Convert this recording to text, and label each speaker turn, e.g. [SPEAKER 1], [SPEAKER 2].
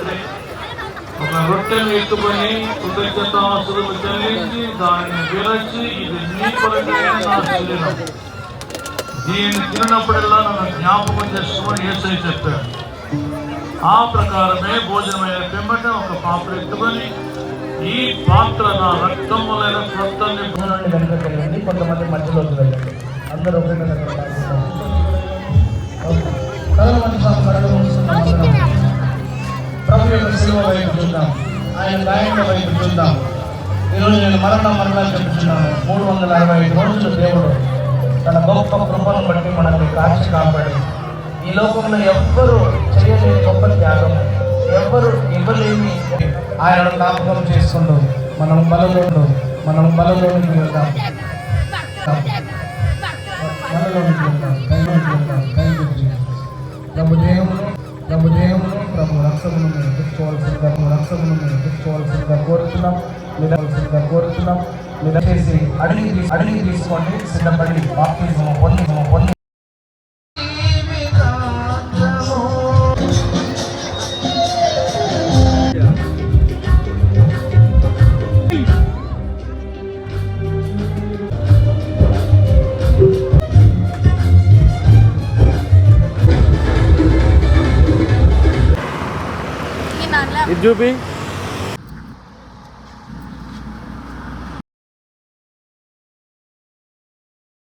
[SPEAKER 1] రాత్రి ఒక రొట్టెను ఎత్తుకొని కృతజ్ఞతాస్తులు చెల్లించి దానిని విరచి ఇది నీ కొరకైన నా శరీరం, దీన్ని తిన్నప్పుడల్లా నన్ను జ్ఞాపకం చేసుకోమని యేసయ్య చెప్పాడు. ఆ ప్రకారమే భోజనమైన పిమ్మట ఒక పాత్ర ఎత్తుకొని ఈ పాత్ర నా రక్తం వలన క్రొత్తని
[SPEAKER 2] వెనుక కలిగింది. కొంతమంది మధ్యలోకి వెళ్ళండి. అందరూ ప్రభు యొక్క శిలువ వైపు చూద్దాం, ఆయన గాయకుల వైపు చూద్దాం. ఈరోజు నేను మరలా చెప్తున్నాను, 365 రోజులు దేవుడు తన గొప్ప కృపను బట్టి మనల్ని కాచి కాపాడి ఈ లోకంలో ఎవ్వరూ చేయలేని గొప్ప త్యాగం, ఎవ్వరు ఇవ్వలేని ఆయన జ్ఞాపకం చేసుకుంటూ మనం బలలోనికి వెళ్దాం. ప్రభు దేహమును ప్రభు రక్తమును తెచ్చుకోవాల్సిందిగా కోరుతున్నాం. మీరు చేసి అడిగి తీసుకోండి, సిద్ధపడి బాప్తిజము పొంది
[SPEAKER 3] ఇది చూపి.